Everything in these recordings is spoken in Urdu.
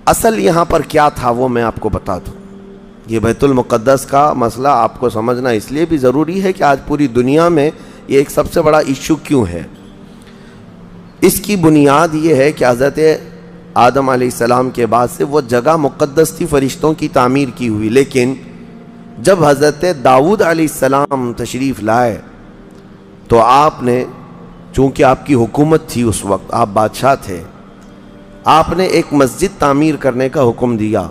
اصل یہاں پر کیا تھا وہ میں آپ کو بتا دوں. یہ بیت المقدس کا مسئلہ آپ کو سمجھنا اس لیے بھی ضروری ہے کہ آج پوری دنیا میں یہ ایک سب سے بڑا ایشو کیوں ہے. اس کی بنیاد یہ ہے کہ حضرت آدم علیہ السلام کے بعد سے وہ جگہ مقدس تھی، فرشتوں کی تعمیر کی ہوئی، لیکن جب حضرت داؤد علیہ السلام تشریف لائے تو آپ نے، چونکہ آپ کی حکومت تھی اس وقت، آپ بادشاہ تھے، آپ نے ایک مسجد تعمیر کرنے کا حکم دیا،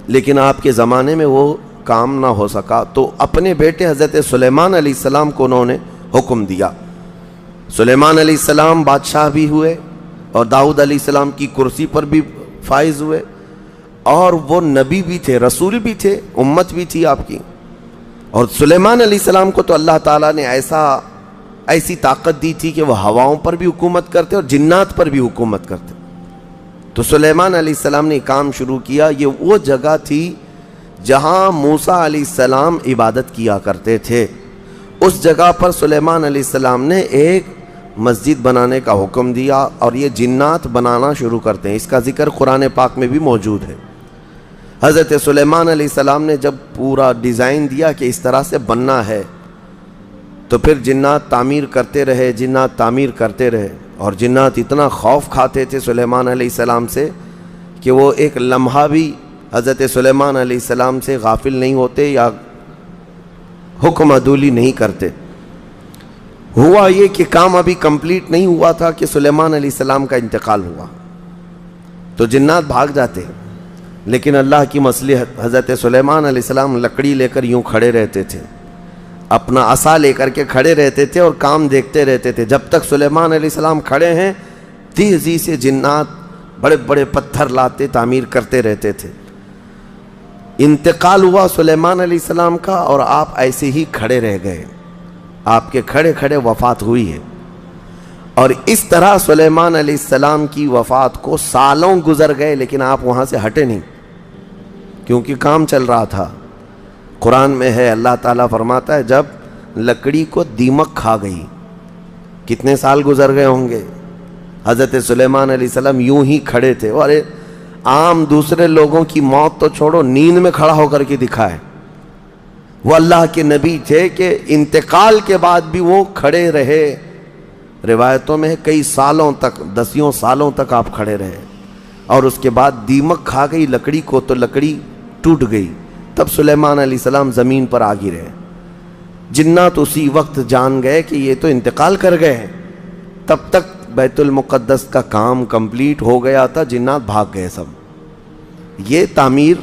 لیکن آپ کے زمانے میں وہ کام نہ ہو سکا، تو اپنے بیٹے حضرت سلیمان علیہ السلام کو انہوں نے حکم دیا. سلیمان علیہ السلام بادشاہ بھی ہوئے اور داؤد علیہ السلام کی کرسی پر بھی فائز ہوئے، اور وہ نبی بھی تھے، رسول بھی تھے، امت بھی تھی آپ کی. اور سلیمان علیہ السلام کو تو اللہ تعالیٰ نے ایسی طاقت دی تھی کہ وہ ہواؤں پر بھی حکومت کرتے اور جنات پر بھی حکومت کرتے. تو سلیمان علیہ السلام نے کام شروع کیا. یہ وہ جگہ تھی جہاں موسیٰ علیہ السلام عبادت کیا کرتے تھے. اس جگہ پر سلیمان علیہ السلام نے ایک مسجد بنانے کا حکم دیا، اور یہ جنات بنانا شروع کرتے ہیں. اس کا ذکر قرآن پاک میں بھی موجود ہے. حضرت سلیمان علیہ السلام نے جب پورا ڈیزائن دیا کہ اس طرح سے بننا ہے، تو پھر جنات تعمیر کرتے رہے، اور جنات اتنا خوف کھاتے تھے سلیمان علیہ السلام سے کہ وہ ایک لمحہ بھی حضرت سلیمان علیہ السلام سے غافل نہیں ہوتے یا حکم عدولی نہیں کرتے. ہوا یہ کہ کام ابھی کمپلیٹ نہیں ہوا تھا کہ سلیمان علیہ السلام کا انتقال ہوا، تو جنات بھاگ جاتے، لیکن اللہ کی مصلحت، حضرت سلیمان علیہ السلام لکڑی لے کر یوں کھڑے رہتے تھے، اپنا عصا لے کر کے کھڑے رہتے تھے اور کام دیکھتے رہتے تھے. جب تک سلیمان علیہ السلام کھڑے ہیں، تیزی سے جنات بڑے بڑے پتھر لاتے تعمیر کرتے رہتے تھے. انتقال ہوا سلیمان علیہ السلام کا، اور آپ ایسے ہی کھڑے رہ گئے. آپ کے کھڑے کھڑے وفات ہوئی ہے. اور اس طرح سلیمان علیہ السلام کی وفات کو سالوں گزر گئے، لیکن آپ وہاں سے ہٹے نہیں، کیونکہ کام چل رہا تھا. قرآن میں ہے، اللہ تعالیٰ فرماتا ہے جب لکڑی کو دیمک کھا گئی، کتنے سال گزر گئے ہوں گے. حضرت سلیمان علیہ السلام یوں ہی کھڑے تھے. اور عام دوسرے لوگوں کی موت تو چھوڑو، نیند میں کھڑا ہو کر کے دکھائے. وہ اللہ کے نبی تھے کہ انتقال کے بعد بھی وہ کھڑے رہے. روایتوں میں کئی سالوں تک، 10 سالوں تک آپ کھڑے رہے، اور اس کے بعد دیمک کھا گئی لکڑی کو تو لکڑی ٹوٹ گئی. تب سلیمان علیہ السلام زمین پر آ گرے. جنات اسی وقت جان گئے کہ یہ تو انتقال کر گئے. تب تک بیت المقدس کا کام کمپلیٹ ہو گیا تھا، جنات بھاگ گئے سب. یہ تعمیر،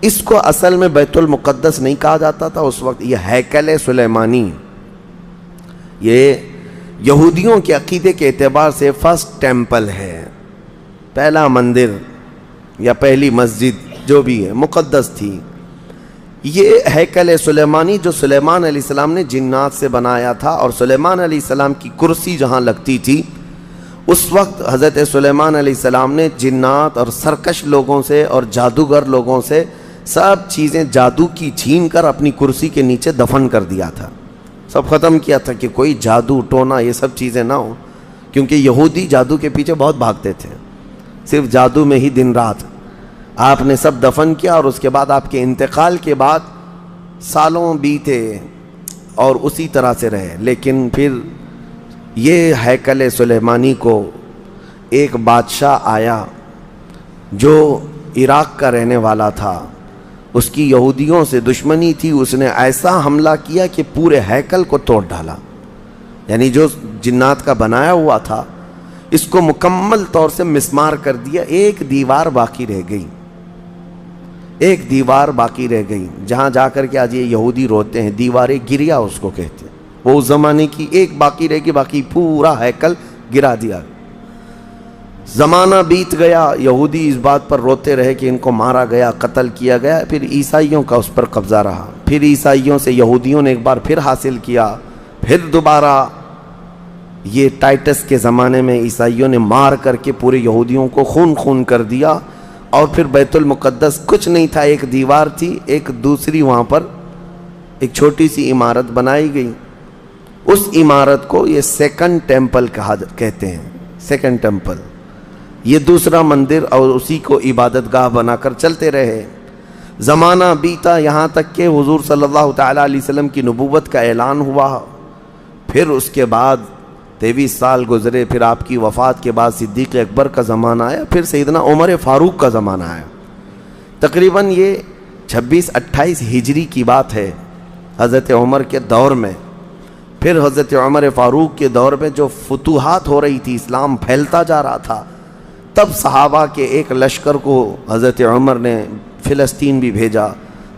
اس کو اصل میں بیت المقدس نہیں کہا جاتا تھا اس وقت، یہ ہیکل سلیمانی. یہ یہودیوں کے عقیدے کے اعتبار سے فرسٹ ٹیمپل ہے، پہلا مندر یا پہلی مسجد جو بھی ہے، مقدس تھی. یہ ہیکل سلیمانی جو سلیمان علیہ السلام نے جنات سے بنایا تھا، اور سلیمان علیہ السلام کی کرسی جہاں لگتی تھی، اس وقت حضرت سلیمان علیہ السلام نے جنات اور سرکش لوگوں سے اور جادوگر لوگوں سے سب چیزیں جادو کی چھین کر اپنی کرسی کے نیچے دفن کر دیا تھا. سب ختم کیا تھا کہ کوئی جادو ٹونا یہ سب چیزیں نہ ہوں، کیونکہ یہودی جادو کے پیچھے بہت بھاگتے تھے، صرف جادو میں ہی دن رات. آپ نے سب دفن کیا، اور اس کے بعد آپ کے انتقال کے بعد سالوں بیتے اور اسی طرح سے رہے. لیکن پھر یہ ہیکل سلیمانی کو ایک بادشاہ آیا جو عراق کا رہنے والا تھا، اس کی یہودیوں سے دشمنی تھی. اس نے ایسا حملہ کیا کہ پورے ہیکل کو توڑ ڈالا. یعنی جو جنات کا بنایا ہوا تھا اس کو مکمل طور سے مسمار کر دیا. ایک دیوار باقی رہ گئی، ایک دیوار باقی رہ گئی، جہاں جا کر کے آج یہ یہودی روتے ہیں، دیوار گریا اس کو کہتے ہیں. وہ اس زمانے کی ایک باقی رہ گئی، باقی پورا ہیکل گرا دیا. زمانہ بیت گیا، یہودی اس بات پر روتے رہے کہ ان کو مارا گیا، قتل کیا گیا. پھر عیسائیوں کا اس پر قبضہ رہا، پھر عیسائیوں سے یہودیوں نے ایک بار پھر حاصل کیا، پھر دوبارہ یہ ٹائٹس کے زمانے میں عیسائیوں نے مار کر کے پورے یہودیوں کو خون خون کر دیا. اور پھر بیت المقدس کچھ نہیں تھا، ایک دیوار تھی، ایک دوسری وہاں پر ایک چھوٹی سی عمارت بنائی گئی. اس عمارت کو یہ سیکنڈ ٹیمپل کہتے ہیں. سیکنڈ ٹیمپل یہ دوسرا مندر اور اسی کو عبادت گاہ بنا کر چلتے رہے۔ زمانہ بیتا یہاں تک کہ حضور صلی اللہ تعالیٰ علیہ وسلم کی نبوت کا اعلان ہوا۔ پھر اس کے بعد 23 سال گزرے، پھر آپ کی وفات کے بعد صدیق اکبر کا زمانہ آیا، پھر سیدنا عمر فاروق کا زمانہ آیا۔ تقریباً یہ 26-28 ہجری کی بات ہے حضرت عمر کے دور میں۔ پھر حضرت عمر فاروق کے دور میں جو فتوحات ہو رہی تھی، اسلام پھیلتا جا رہا تھا، تب صحابہ کے ایک لشکر کو حضرت عمر نے فلسطین بھی بھیجا،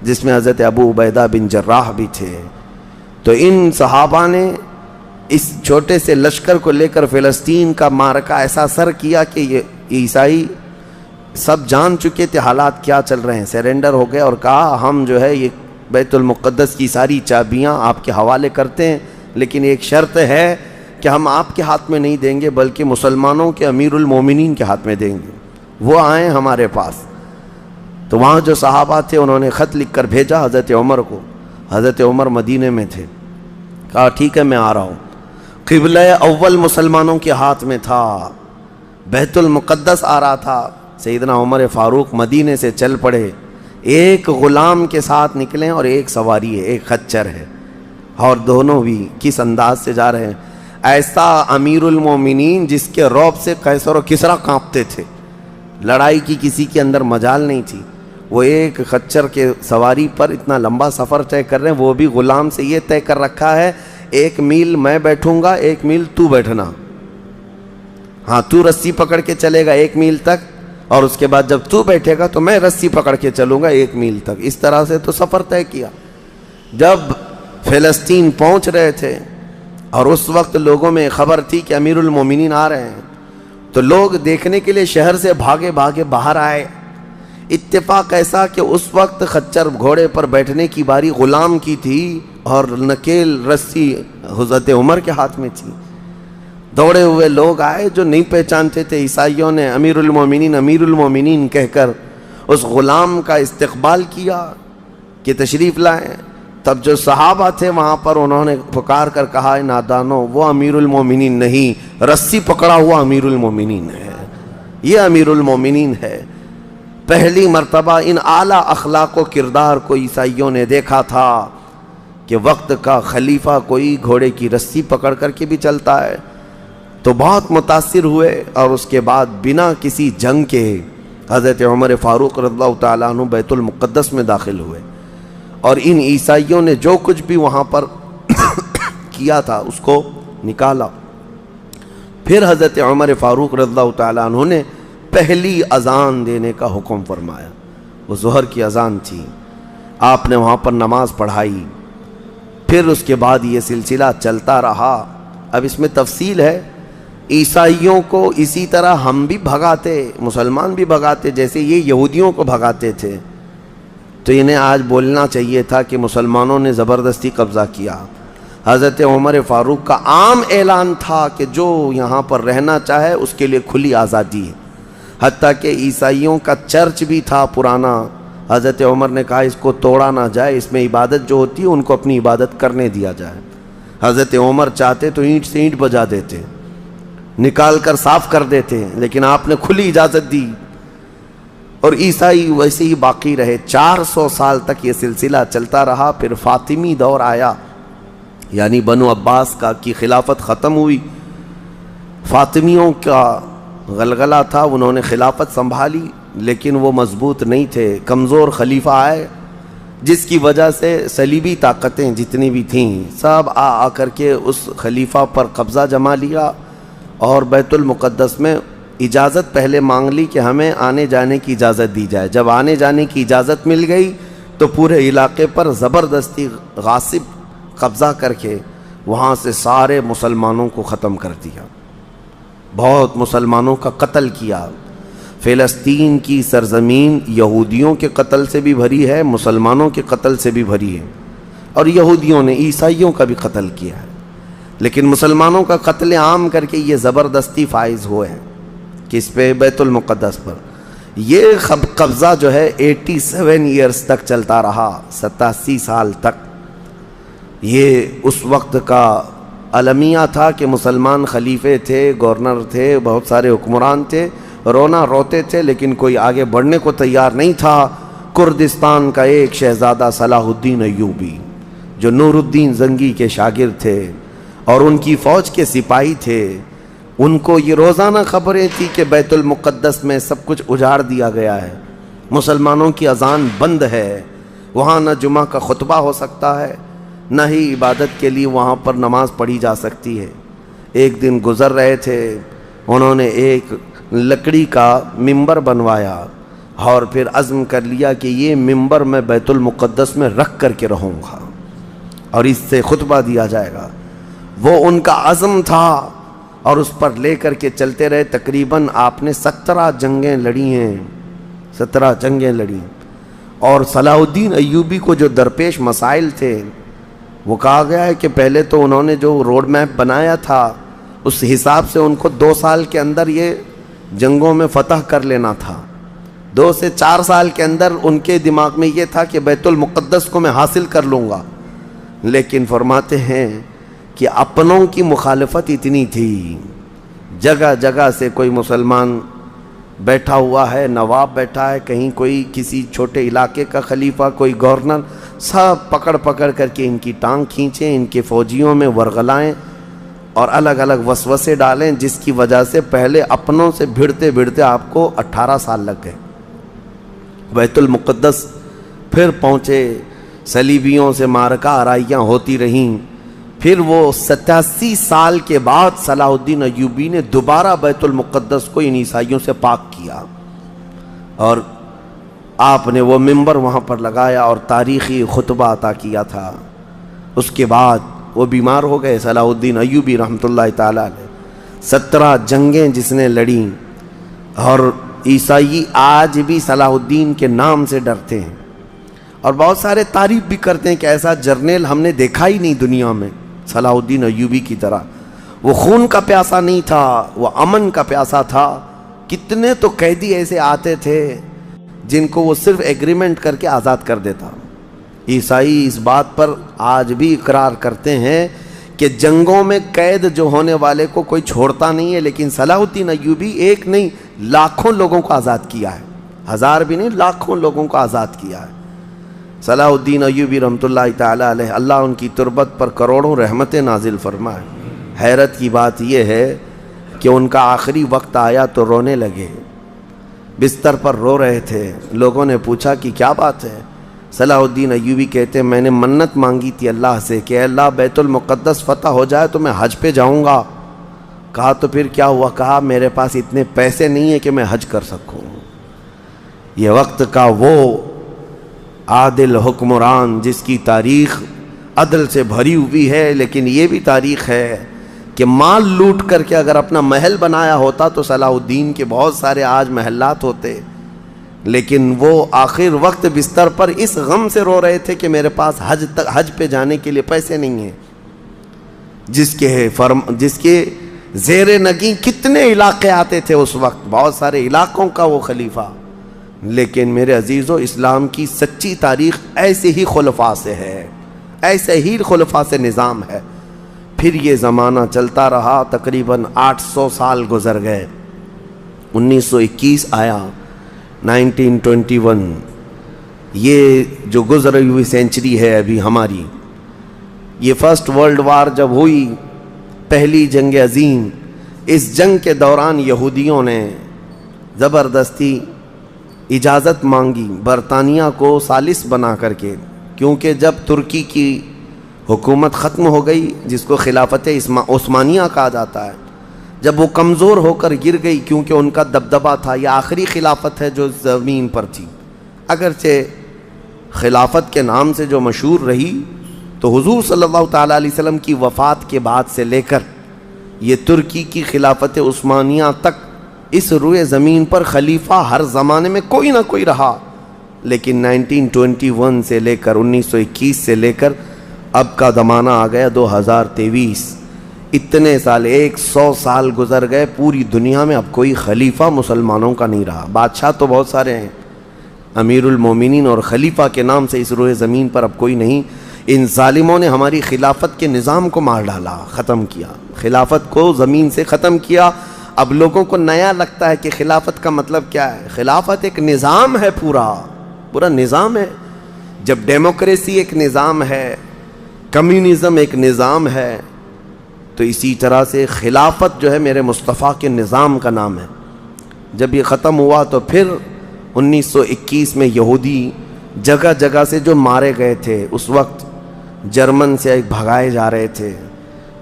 جس میں حضرت ابو عبیدہ بن جراح بھی تھے۔ تو ان صحابہ نے اس چھوٹے سے لشکر کو لے کر فلسطین کا معرکہ ایسا سر کیا کہ یہ عیسائی سب جان چکے تھے حالات کیا چل رہے ہیں، سیرنڈر ہو گئے اور کہا ہم جو ہے یہ بیت المقدس کی ساری چابیاں آپ کے حوالے کرتے ہیں، لیکن ایک شرط ہے کہ ہم آپ کے ہاتھ میں نہیں دیں گے بلکہ مسلمانوں کے امیر المومنین کے ہاتھ میں دیں گے، وہ آئیں ہمارے پاس۔ تو وہاں جو صحابہ تھے انہوں نے خط لکھ کر بھیجا حضرت عمر کو۔ حضرت عمر مدینے میں تھے، کہا ٹھیک ہے میں آ رہا ہوں۔ قبلہ اول مسلمانوں کے ہاتھ میں تھا، بیت المقدس آ رہا تھا۔ سیدنا عمر فاروق مدینے سے چل پڑے، ایک غلام کے ساتھ نکلے اور ایک سواری ہے، ایک خچر ہے، اور دونوں بھی کس انداز سے جا رہے ہیں، ایسا امیر المومنین جس کے رعب سے قیصر و کسریٰ کانپتے تھے، لڑائی کی کسی کے اندر مجال نہیں تھی۔ وہ ایک خچر کے سواری پر اتنا لمبا سفر طے کر رہے ہیں، وہ بھی غلام سے یہ طے کر رکھا ہے 1 میل میں بیٹھوں گا، 1 میل تو بیٹھنا، ہاں تو رسی پکڑ کے چلے گا 1 میل تک، اور اس کے بعد جب تو بیٹھے گا تو میں رسی پکڑ کے چلوں گا 1 میل تک۔ اس طرح سے تو سفر طے کیا۔ جب فلسطین پہنچ رہے تھے اور اس وقت لوگوں میں خبر تھی کہ امیر المومنین آ رہے ہیں، تو لوگ دیکھنے کے لیے شہر سے بھاگے بھاگے باہر آئے۔ اتفاق ایسا کہ اس وقت خچر گھوڑے پر بیٹھنے کی باری غلام کی تھی اور نکیل رسی حضرت عمر کے ہاتھ میں تھی۔ دوڑے ہوئے لوگ آئے جو نہیں پہچانتے تھے، عیسائیوں نے امیر المومنین کہہ کر اس غلام کا استقبال کیا کہ تشریف لائیں۔ تب جو صحابہ تھے وہاں پر انہوں نے پکار کر کہا نادانو، وہ امیر المومنین نہیں، رسی پکڑا ہوا امیر المومنین ہے، یہ امیر المومنین ہے۔ پہلی مرتبہ ان اعلیٰ اخلاق و کردار کو عیسائیوں نے دیکھا تھا کہ وقت کا خلیفہ کوئی گھوڑے کی رسی پکڑ کر کے بھی چلتا ہے، تو بہت متاثر ہوئے، اور اس کے بعد بنا کسی جنگ کے حضرت عمر فاروق رضی اللہ تعالیٰ عنہ بیت المقدس میں داخل ہوئے، اور ان عیسائیوں نے جو کچھ بھی وہاں پر کیا تھا اس کو نکالا۔ پھر حضرت عمر فاروق رضی اللہ تعالیٰ عنہ نے پہلی اذان دینے کا حکم فرمایا، وہ ظہر کی اذان تھی، آپ نے وہاں پر نماز پڑھائی۔ پھر اس کے بعد یہ سلسلہ چلتا رہا۔ اب اس میں تفصیل ہے، عیسائیوں کو اسی طرح ہم بھی بھگاتے، مسلمان بھی بھگاتے، جیسے یہ یہودیوں کو بھگاتے تھے، تو انہیں آج بولنا چاہیے تھا کہ مسلمانوں نے زبردستی قبضہ کیا۔ حضرت عمر فاروق کا عام اعلان تھا کہ جو یہاں پر رہنا چاہے اس کے لیے کھلی آزادی ہے، حتیٰ کہ عیسائیوں کا چرچ بھی تھا پرانا، حضرت عمر نے کہا اس کو توڑا نہ جائے، اس میں عبادت جو ہوتی ہے ان کو اپنی عبادت کرنے دیا جائے۔ حضرت عمر چاہتے تو اینٹ سے اینٹ بجا دیتے، نکال کر صاف کر دیتے، لیکن آپ نے کھلی اجازت دی، اور عیسائی ویسے ہی باقی رہے۔ 400 سال تک یہ سلسلہ چلتا رہا۔ پھر فاطمی دور آیا، یعنی بنو عباس کا کی خلافت ختم ہوئی، فاطمیوں کا غلغلہ تھا، انہوں نے خلافت سنبھالی لیکن وہ مضبوط نہیں تھے، کمزور خلیفہ آئے، جس کی وجہ سے صلیبی طاقتیں جتنی بھی تھیں سب آ کر کے اس خلیفہ پر قبضہ جما لیا، اور بیت المقدس میں اجازت پہلے مانگ لی کہ ہمیں آنے جانے کی اجازت دی جائے۔ جب آنے جانے کی اجازت مل گئی تو پورے علاقے پر زبردستی غاصب قبضہ کر کے وہاں سے سارے مسلمانوں کو ختم کر دیا، بہت مسلمانوں کا قتل کیا۔ فلسطین کی سرزمین یہودیوں کے قتل سے بھی بھری ہے، مسلمانوں کے قتل سے بھی بھری ہے، اور یہودیوں نے عیسائیوں کا بھی قتل کیا ہے، لیکن مسلمانوں کا قتل عام کر کے یہ زبردستی فائز ہوئے ہیں کہ اس پہ بیت المقدس پر یہ قبضہ جو ہے 87 ایئرز تک چلتا رہا، 87 سال تک۔ یہ اس وقت کا المیہ تھا کہ مسلمان خلیفے تھے، گورنر تھے، بہت سارے حکمران تھے، رونا روتے تھے لیکن کوئی آگے بڑھنے کو تیار نہیں تھا۔ کردستان کا ایک شہزادہ صلاح الدین ایوبی جو نور الدین زنگی کے شاگرد تھے اور ان کی فوج کے سپاہی تھے، ان کو یہ روزانہ خبریں تھی کہ بیت المقدس میں سب کچھ اجاڑ دیا گیا ہے، مسلمانوں کی اذان بند ہے، وہاں نہ جمعہ کا خطبہ ہو سکتا ہے، نہ ہی عبادت کے لیے وہاں پر نماز پڑھی جا سکتی ہے۔ ایک دن گزر رہے تھے، انہوں نے ایک لکڑی کا ممبر بنوایا اور پھر عزم کر لیا کہ یہ ممبر میں بیت المقدس میں رکھ کر کے رہوں گا اور اس سے خطبہ دیا جائے گا۔ وہ ان کا عزم تھا اور اس پر لے کر کے چلتے رہے۔ تقریباً آپ نے 17 جنگیں لڑی ہیں، 17 جنگیں لڑی، اور صلاح الدین ایوبی کو جو درپیش مسائل تھے وہ کہا گیا ہے کہ پہلے تو انہوں نے جو روڈ میپ بنایا تھا اس حساب سے ان کو 2 سال کے اندر یہ جنگوں میں فتح کر لینا تھا۔ 2 سے 4 سال کے اندر ان کے دماغ میں یہ تھا کہ بیت المقدس کو میں حاصل کر لوں گا، لیکن فرماتے ہیں کہ اپنوں کی مخالفت اتنی تھی، جگہ جگہ سے کوئی مسلمان بیٹھا ہوا ہے، نواب بیٹھا ہے، کہیں کوئی کسی چھوٹے علاقے کا خلیفہ، کوئی گورنر، سب پکڑ پکڑ کر کے ان کی ٹانگ کھینچیں، ان کے فوجیوں میں ورغلائیں اور الگ الگ وسوسے ڈالیں، جس کی وجہ سے پہلے اپنوں سے بھڑتے بھڑتے آپ کو 18 سال لگ گئے۔ بیت المقدس پھر پہنچے، صلیبیوں سے معرکہ آرائیاں ہوتی رہیں، پھر وہ 87 سال کے بعد صلاح الدین ایوبی نے دوبارہ بیت المقدس کو ان عیسائیوں سے پاک کیا اور آپ نے وہ ممبر وہاں پر لگایا اور تاریخی خطبہ عطا کیا تھا۔ اس کے بعد وہ بیمار ہو گئے صلاح الدین ایوبی رحمۃ اللہ تعالی علیہ۔ 17 جنگیں جس نے لڑیں، اور عیسائی آج بھی صلاح الدین کے نام سے ڈرتے ہیں اور بہت سارے تعریف بھی کرتے ہیں کہ ایسا جرنیل ہم نے دیکھا ہی نہیں دنیا میں صلاح الدین ایوبی کی طرح۔ وہ خون کا پیاسا نہیں تھا، وہ امن کا پیاسا تھا۔ کتنے تو قیدی ایسے آتے تھے جن کو وہ صرف ایگریمنٹ کر کے آزاد کر دیتا۔ عیسائی اس بات پر آج بھی اقرار کرتے ہیں کہ جنگوں میں قید جو ہونے والے کو کوئی چھوڑتا نہیں ہے، لیکن صلاح الدین ایوبی ایک نہیں لاکھوں لوگوں کو آزاد کیا ہے، 1000 بھی نہیں، لاکھوں لوگوں کو آزاد کیا ہے۔ صلاح الدین ایوبی رحمۃ اللہ تعالی علیہ، اللہ ان کی تربت پر کروڑوں رحمتیں نازل فرمائے۔ حیرت کی بات یہ ہے کہ ان کا آخری وقت آیا تو رونے لگے، بستر پر رو رہے تھے۔ لوگوں نے پوچھا کہ کیا بات ہے؟ صلاح الدین ایوبی کہتے ہیں میں نے منت مانگی تھی اللہ سے کہ اے اللہ بیت المقدس فتح ہو جائے تو میں حج پہ جاؤں گا۔ کہا تو پھر کیا ہوا؟ کہا میرے پاس اتنے پیسے نہیں ہیں کہ میں حج کر سکوں۔ یہ وقت کا وہ عادل حکمران جس کی تاریخ عدل سے بھری ہوئی ہے، لیکن یہ بھی تاریخ ہے کہ مال لوٹ کر کے اگر اپنا محل بنایا ہوتا تو صلاح الدین کے بہت سارے آج محلات ہوتے، لیکن وہ آخر وقت بستر پر اس غم سے رو رہے تھے کہ میرے پاس حج پہ جانے کے لیے پیسے نہیں ہیں۔ جس کے زیر نگیں کتنے علاقے آتے تھے اس وقت، بہت سارے علاقوں کا وہ خلیفہ۔ لیکن میرے عزیزو، اسلام کی سچی تاریخ ایسے ہی خلفاء سے ہے، ایسے ہی خلفاء سے نظام ہے۔ پھر یہ زمانہ چلتا رہا، تقریباً 800 سال گزر گئے، 1921 آیا، 1921، یہ جو گزری ہوئی سینچری ہے ابھی ہماری، یہ فرسٹ ورلڈ وار جب ہوئی، پہلی جنگ عظیم، اس جنگ کے دوران یہودیوں نے زبردستی اجازت مانگی برطانیہ کو ثالث بنا کر کے، کیونکہ جب ترکی کی حکومت ختم ہو گئی جس کو خلافت عثمانیہ کہا جاتا ہے، جب وہ کمزور ہو کر گر گئی، کیونکہ ان کا دبدبہ تھا، یہ آخری خلافت ہے جو زمین پر تھی، اگرچہ خلافت کے نام سے جو مشہور رہی، تو حضور صلی اللہ تعالیٰ علیہ وسلم کی وفات کے بعد سے لے کر یہ ترکی کی خلافت عثمانیہ تک اس روئے زمین پر خلیفہ ہر زمانے میں کوئی نہ کوئی رہا، لیکن 1921 سے لے کر 1921 سے لے کر اب کا زمانہ آ گیا 2023، اتنے سال، 100 سال گزر گئے، پوری دنیا میں اب کوئی خلیفہ مسلمانوں کا نہیں رہا۔ بادشاہ تو بہت سارے ہیں، امیر المومنین اور خلیفہ کے نام سے اس روئے زمین پر اب کوئی نہیں۔ ان ظالموں نے ہماری خلافت کے نظام کو مار ڈالا، ختم کیا، خلافت کو زمین سے ختم کیا۔ اب لوگوں کو نیا لگتا ہے کہ خلافت کا مطلب کیا ہے. خلافت ایک نظام ہے، پورا نظام ہے. جب ڈیموکریسی ایک نظام ہے، کمیونزم ایک نظام ہے، تو اسی طرح سے خلافت جو ہے میرے مصطفیٰ کے نظام کا نام ہے. جب یہ ختم ہوا تو پھر 1921 میں یہودی جگہ جگہ سے جو مارے گئے تھے، اس وقت جرمن سے بھگائے جا رہے تھے،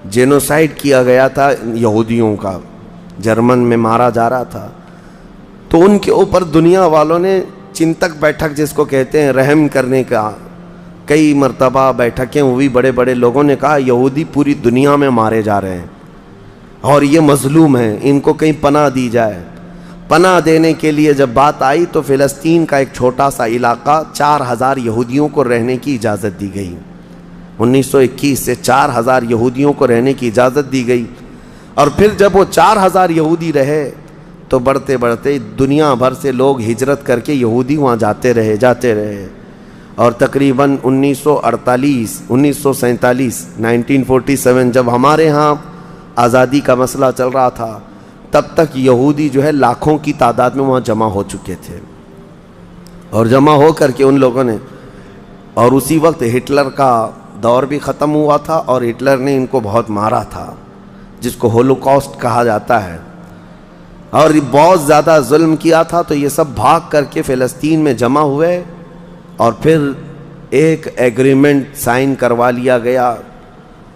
جینوسائیڈ کیا گیا تھا یہودیوں کا، جرمن میں مارا جا رہا تھا. تو ان کے اوپر دنیا والوں نے چنتک بیٹھک جس کو کہتے ہیں رحم کرنے کا کئی مرتبہ بیٹھکیں ہوئی. بڑے بڑے لوگوں نے کہا یہودی پوری دنیا میں مارے جا رہے ہیں اور یہ مظلوم ہیں، ان کو کہیں پناہ دی جائے. پناہ دینے کے لیے جب بات آئی تو فلسطین کا ایک چھوٹا سا علاقہ 4000 یہودیوں کو رہنے کی اجازت دی گئی. 1921 سے 4000 یہودیوں کو رہنے کی اجازت دی گئی. اور پھر جب وہ 4000 یہودی رہے تو بڑھتے بڑھتے دنیا بھر سے لوگ ہجرت کر کے یہودی وہاں جاتے رہے اور تقریباً 1947 جب ہمارے ہاں آزادی کا مسئلہ چل رہا تھا تب تک یہودی جو ہے لاکھوں کی تعداد میں وہاں جمع ہو چکے تھے. اور جمع ہو کر کے ان لوگوں نے، اور اسی وقت ہٹلر کا دور بھی ختم ہوا تھا اور ہٹلر نے ان کو بہت مارا تھا، جس کو ہولوکاسٹ کہا جاتا ہے، اور بہت زیادہ ظلم کیا تھا. تو یہ سب بھاگ کر کے فلسطین میں جمع ہوئے اور پھر ایک ایگریمنٹ سائن کروا لیا گیا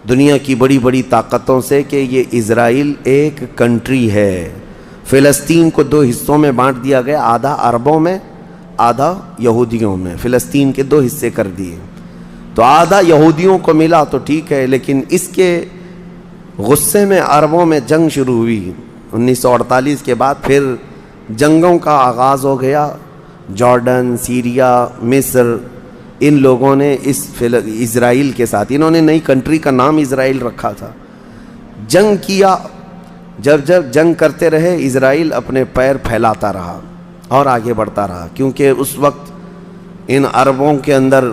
دنیا کی بڑی بڑی طاقتوں سے کہ یہ اسرائیل ایک کنٹری ہے. فلسطین کو 2 حصوں میں بانٹ دیا گیا، آدھا عربوں میں آدھا یہودیوں میں. فلسطین کے 2 حصے کر دیے. تو آدھا یہودیوں کو ملا تو ٹھیک ہے، لیکن اس کے غصے میں عربوں میں جنگ شروع ہوئی. 1948 کے بعد پھر جنگوں کا آغاز ہو گیا. جارڈن، سیریا، مصر، ان لوگوں نے اسرائیل کے ساتھ، انہوں نے نئی کنٹری کا نام اسرائیل رکھا تھا، جنگ کیا. جب جنگ کرتے رہے اسرائیل اپنے پیر پھیلاتا رہا اور آگے بڑھتا رہا، کیونکہ اس وقت ان عربوں کے اندر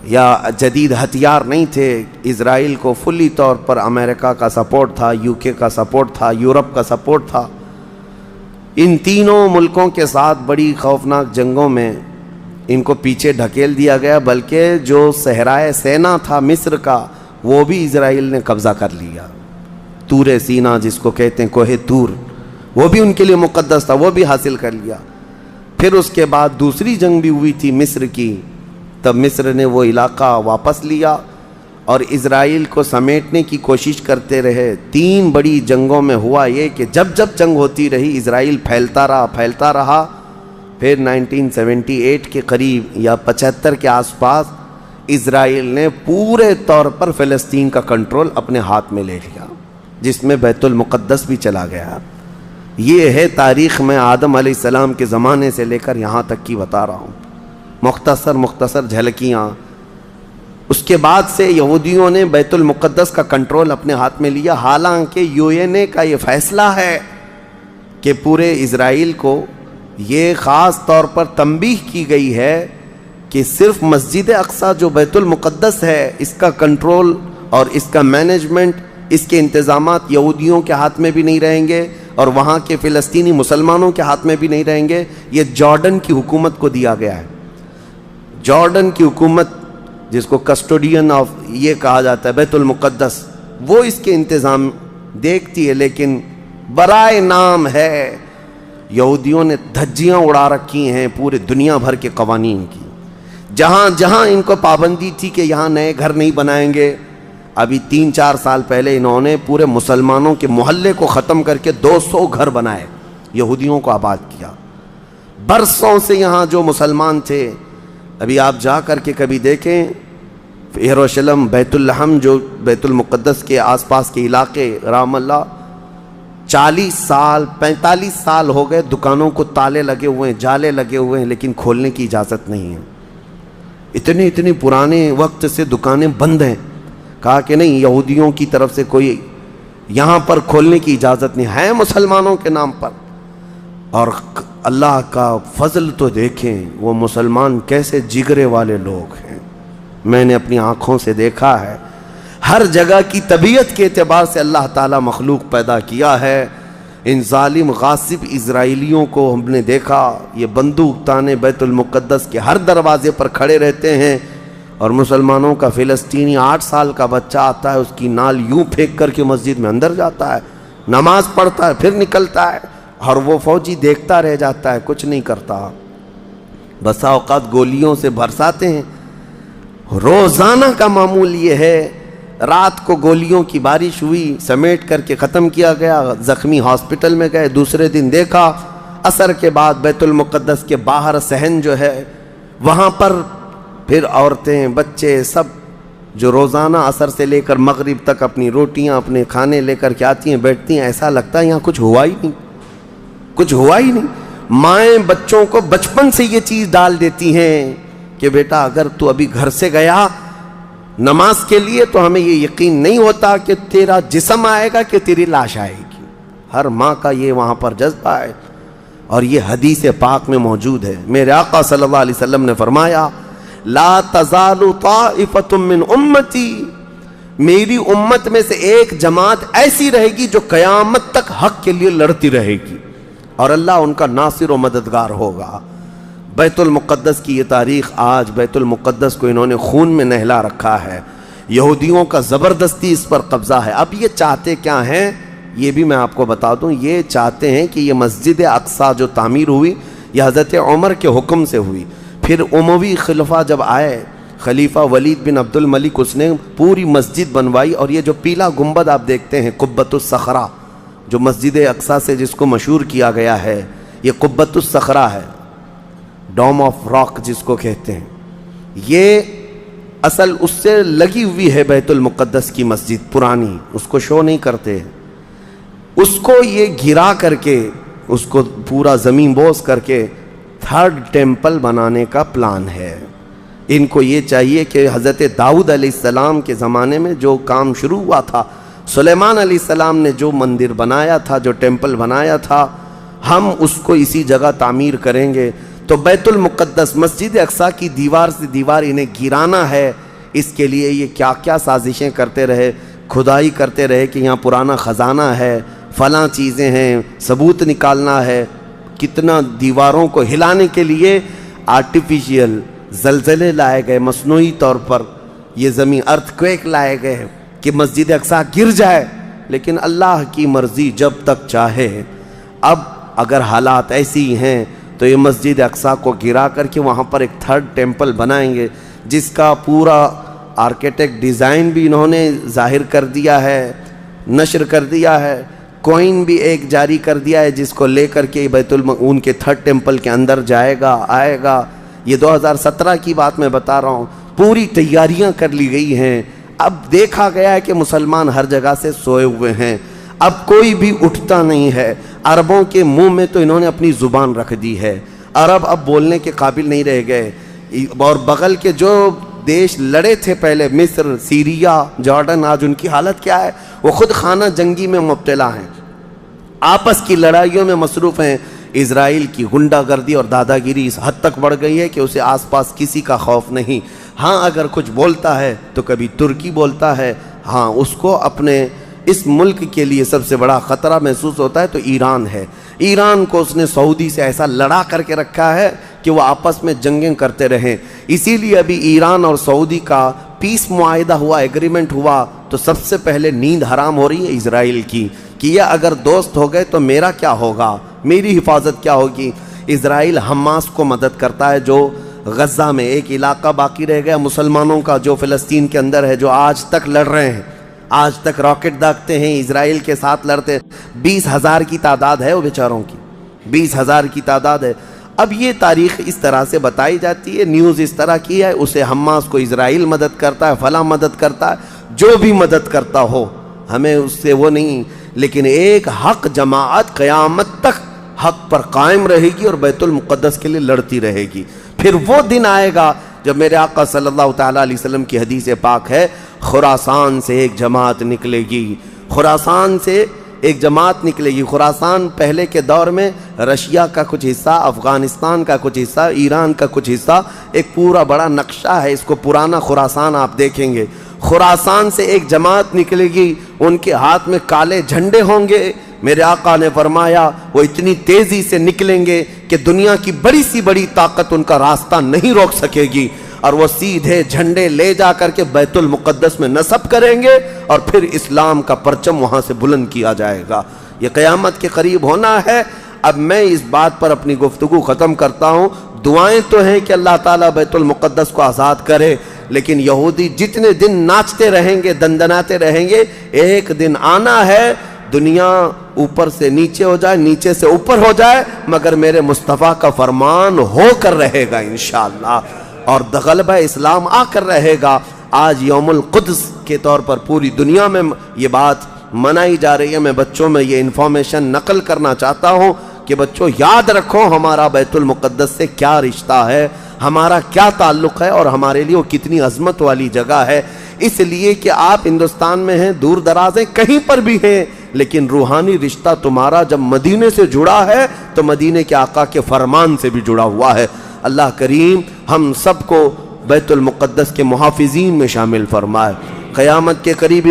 یا جدید ہتھیار نہیں تھے. اسرائیل کو فلی طور پر امریکہ کا سپورٹ تھا، UK کا سپورٹ تھا، یورپ کا سپورٹ تھا. ان تینوں ملکوں کے ساتھ بڑی خوفناک جنگوں میں ان کو پیچھے ڈھکیل دیا گیا، بلکہ جو صحرائے سینا تھا مصر کا وہ بھی اسرائیل نے قبضہ کر لیا. طور سینا جس کو کہتے ہیں، کوہ طور، وہ بھی ان کے لیے مقدس تھا، وہ بھی حاصل کر لیا. پھر اس کے بعد دوسری جنگ بھی ہوئی تھی مصر کی، تب مصر نے وہ علاقہ واپس لیا اور اسرائیل کو سمیٹنے کی کوشش کرتے رہے. 3 بڑی جنگوں میں ہوا یہ کہ جب جنگ ہوتی رہی اسرائیل پھیلتا رہا. پھر 1978 کے قریب یا 75 کے آس پاس اسرائیل نے پورے طور پر فلسطین کا کنٹرول اپنے ہاتھ میں لے لیا، جس میں بیت المقدس بھی چلا گیا. یہ ہے تاریخ میں آدم علیہ السلام کے زمانے سے لے کر یہاں تک کی بتا رہا ہوں، مختصر جھلکیاں. اس کے بعد سے یہودیوں نے بیت المقدس کا کنٹرول اپنے ہاتھ میں لیا. حالانکہ UN کا یہ فیصلہ ہے کہ پورے اسرائیل کو یہ خاص طور پر تنبیہ کی گئی ہے کہ صرف مسجد اقصی جو بیت المقدس ہے اس کا کنٹرول اور اس کا مینجمنٹ، اس کے انتظامات یہودیوں کے ہاتھ میں بھی نہیں رہیں گے اور وہاں کے فلسطینی مسلمانوں کے ہاتھ میں بھی نہیں رہیں گے. یہ جارڈن کی حکومت کو دیا گیا ہے. جارڈن کی حکومت جس کو کسٹوڈین آف یہ کہا جاتا ہے بیت المقدس، وہ اس کے انتظام دیکھتی ہے. لیکن برائے نام ہے یہودیوں نے دھجیاں اڑا رکھی ہیں پورے دنیا بھر کے قوانین کی. جہاں ان کو پابندی تھی کہ یہاں نئے گھر نہیں بنائیں گے، ابھی 3-4 سال پہلے انہوں نے پورے مسلمانوں کے محلے کو ختم کر کے 200 گھر بنائے، یہودیوں کو آباد کیا. برسوں سے یہاں جو مسلمان تھے، ابھی آپ جا کر کے کبھی دیکھیں یروشلم، بیت اللحم جو بیت المقدس کے آس پاس کے علاقے، رام اللہ، 40 سال 45 سال ہو گئے دکانوں کو تالے لگے ہوئے ہیں، جالے لگے ہوئے ہیں، لیکن کھولنے کی اجازت نہیں ہے. اتنے پرانے وقت سے دکانیں بند ہیں. کہا کہ نہیں، یہودیوں کی طرف سے کوئی یہاں پر کھولنے کی اجازت نہیں ہے، مسلمانوں کے نام پر. اور اللہ کا فضل تو دیکھیں، وہ مسلمان کیسے جگرے والے لوگ ہیں. میں نے اپنی آنکھوں سے دیکھا ہے. ہر جگہ کی طبیعت کے اعتبار سے اللہ تعالیٰ مخلوق پیدا کیا ہے. ان ظالم غاصب اسرائیلیوں کو ہم نے دیکھا، یہ بندوق تانے بیت المقدس کے ہر دروازے پر کھڑے رہتے ہیں، اور مسلمانوں کا فلسطینی 8 سال کا بچہ آتا ہے، اس کی نال یوں پھینک کر کے مسجد میں اندر جاتا ہے، نماز پڑھتا ہے، پھر نکلتا ہے، اور وہ فوجی دیکھتا رہ جاتا ہے، کچھ نہیں کرتا۔ بسا اوقات گولیوں سے برساتے ہیں، روزانہ کا معمول یہ ہے۔ رات کو گولیوں کی بارش ہوئی، سمیٹ کر کے ختم کیا گیا، زخمی ہاسپٹل میں گئے، دوسرے دن دیکھا عصر کے بعد بیت المقدس کے باہر صحن جو ہے وہاں پر پھر عورتیں بچے سب جو روزانہ عصر سے لے کر مغرب تک اپنی روٹیاں اپنے کھانے لے کر کے آتی ہیں، بیٹھتی ہیں، ایسا لگتا ہے یہاں کچھ ہوا ہی نہیں، کچھ ہوا ہی نہیں۔ مائیں بچوں کو بچپن سے یہ چیز ڈال دیتی ہیں کہ بیٹا اگر تو ابھی گھر سے گیا نماز کے لیے تو ہمیں یہ یقین نہیں ہوتا کہ تیرا جسم آئے گا کہ تیری لاش آئے گی۔ ہر ماں کا یہ وہاں پر جذبہ ہے، اور یہ حدیث پاک میں موجود ہے۔ میرے آقا صلی اللہ علیہ وسلم نے فرمایا لا تزال طائفۃ من امتی، میری امت میں سے ایک جماعت ایسی رہے گی جو قیامت تک حق کے لیے لڑتی رہے گی، اور اللہ ان کا ناصر و مددگار ہوگا۔ بیت المقدس کی یہ تاریخ آج، بیت المقدس کو انہوں نے خون میں نہلا رکھا ہے، یہودیوں کا زبردستی اس پر قبضہ ہے۔ اب یہ چاہتے کیا ہیں یہ بھی میں آپ کو بتا دوں، یہ چاہتے ہیں کہ یہ مسجد اقصی جو تعمیر ہوئی یہ حضرت عمر کے حکم سے ہوئی، پھر اموی خلفاء جب آئے، خلیفہ ولید بن عبد الملک، اس نے پوری مسجد بنوائی، اور یہ جو پیلا گنبد آپ دیکھتے ہیں قبۃ الصخرہ جو مسجد اقصی سے جس کو مشہور کیا گیا ہے، یہ قبۃ الصخرہ ہے، ڈوم آف راک جس کو کہتے ہیں، یہ اصل اس سے لگی ہوئی ہے بیت المقدس کی مسجد پرانی، اس کو شو نہیں کرتے، اس کو یہ گرا کر کے اس کو پورا زمین بوس کر کے 3rd ٹیمپل بنانے کا پلان ہے۔ ان کو یہ چاہیے کہ حضرت داؤد علیہ السلام کے زمانے میں جو کام شروع ہوا تھا، سلیمان علیہ السلام نے جو مندر بنایا تھا، جو ٹیمپل بنایا تھا، ہم اس کو اسی جگہ تعمیر کریں گے۔ تو بیت المقدس مسجد اقصی کی دیوار سے دیوار انہیں گرانا ہے، اس کے لیے یہ کیا کیا سازشیں کرتے رہے، کھدائی کرتے رہے کہ یہاں پرانا خزانہ ہے، فلاں چیزیں ہیں، ثبوت نکالنا ہے، کتنا دیواروں کو ہلانے کے لیے آرٹیفیشیل زلزلے لائے گئے، مصنوعی طور پر یہ زمین ارتھ کویک لائے گئے کہ مسجد اقصی گر جائے، لیکن اللہ کی مرضی جب تک چاہے۔ اب اگر حالات ایسی ہیں تو یہ مسجد اقصی کو گرا کر کے وہاں پر ایک 3rd ٹیمپل بنائیں گے، جس کا پورا آرکیٹیکٹ ڈیزائن بھی انہوں نے ظاہر کر دیا ہے، نشر کر دیا ہے، کوئن بھی ایک جاری کر دیا ہے جس کو لے کر کے ان کے 3rd ٹیمپل کے اندر جائے گا، آئے گا۔ یہ 2017 کی بات میں بتا رہا ہوں، پوری تیاریاں کر لی گئی ہیں۔ اب دیکھا گیا ہے کہ مسلمان ہر جگہ سے سوئے ہوئے ہیں، اب کوئی بھی اٹھتا نہیں ہے۔ عربوں کے منہ میں تو انہوں نے اپنی زبان رکھ دی ہے، عرب اب بولنے کے قابل نہیں رہ گئے، اور بغل کے جو دیش لڑے تھے پہلے، مصر، سیریا، جارڈن، آج ان کی حالت کیا ہے؟ وہ خود خانہ جنگی میں مبتلا ہیں، آپس کی لڑائیوں میں مصروف ہیں۔ اسرائیل کی غنڈہ گردی اور دادا گیری اس حد تک بڑھ گئی ہے کہ اسے آس پاس کسی کا خوف نہیں۔ ہاں اگر کچھ بولتا ہے تو کبھی ترکی بولتا ہے، ہاں اس کو اپنے اس ملک کے لیے سب سے بڑا خطرہ محسوس ہوتا ہے تو ایران ہے۔ ایران کو اس نے سعودی سے ایسا لڑا کر کے رکھا ہے کہ وہ آپس میں جنگیں کرتے رہیں، اسی لیے ابھی ایران اور سعودی کا پیس معاہدہ ہوا، ایگریمنٹ ہوا، تو سب سے پہلے نیند حرام ہو رہی ہے اسرائیل کی کہ یہ اگر دوست ہو گئے تو میرا کیا ہوگا، میری حفاظت کیا ہوگی۔ اسرائیل حماس کو مدد کرتا ہے، جو غزہ میں ایک علاقہ باقی رہ گیا مسلمانوں کا جو فلسطین کے اندر ہے، جو آج تک لڑ رہے ہیں، آج تک راکٹ داغتے ہیں، اسرائیل کے ساتھ لڑتے ہیں۔ 20,000 کی تعداد ہے وہ بیچاروں کی، 20,000 کی تعداد ہے۔ اب یہ تاریخ اس طرح سے بتائی جاتی ہے، نیوز اس طرح کی ہے، اسے حماس کو اسرائیل مدد کرتا ہے، فلاں مدد کرتا ہے، جو بھی مدد کرتا ہو ہمیں اس سے وہ نہیں، لیکن ایک حق جماعت قیامت تک حق پر قائم رہے گی اور بیت المقدس کے لیے لڑتی رہے گی۔ پھر وہ دن آئے گا جب میرے آقا صلی اللہ تعالیٰ علیہ وسلم کی حدیث پاک ہے، خراسان سے ایک جماعت نکلے گی، خراسان سے ایک جماعت نکلے گی۔ خراسان پہلے کے دور میں رشیا کا کچھ حصہ، افغانستان کا کچھ حصہ، ایران کا کچھ حصہ، ایک پورا بڑا نقشہ ہے، اس کو پرانا خراسان آپ دیکھیں گے۔ خراسان سے ایک جماعت نکلے گی، ان کے ہاتھ میں کالے جھنڈے ہوں گے، میرے آقا نے فرمایا وہ اتنی تیزی سے نکلیں گے کہ دنیا کی بڑی سی بڑی طاقت ان کا راستہ نہیں روک سکے گی، اور وہ سیدھے جھنڈے لے جا کر کے بیت المقدس میں نصب کریں گے، اور پھر اسلام کا پرچم وہاں سے بلند کیا جائے گا۔ یہ قیامت کے قریب ہونا ہے۔ اب میں اس بات پر اپنی گفتگو ختم کرتا ہوں۔ دعائیں تو ہیں کہ اللہ تعالیٰ بیت المقدس کو آزاد کرے، لیکن یہودی جتنے دن ناچتے رہیں گے، دندناتے رہیں گے، ایک دن آنا ہے دنیا اوپر سے نیچے ہو جائے، نیچے سے اوپر ہو جائے، مگر میرے مصطفیٰ کا فرمان ہو کر رہے گا انشاءاللہ، اور غلبہ اسلام آ کر رہے گا۔ آج یوم القدس کے طور پر پوری دنیا میں یہ بات منائی جا رہی ہے۔ میں بچوں میں یہ انفارمیشن نقل کرنا چاہتا ہوں کہ بچوں یاد رکھو ہمارا بیت المقدس سے کیا رشتہ ہے، ہمارا کیا تعلق ہے، اور ہمارے لیے وہ کتنی عظمت والی جگہ ہے۔ اس لیے کہ آپ ہندوستان میں ہیں، دور دراز ہیں، کہیں پر بھی ہیں، لیکن روحانی رشتہ تمہارا جب مدینے سے جڑا ہے تو مدینے کے آقا کے فرمان سے بھی جڑا ہوا ہے۔ اللہ کریم ہم سب کو بیت المقدس کے محافظین میں شامل فرمائے۔ قیامت کے قریب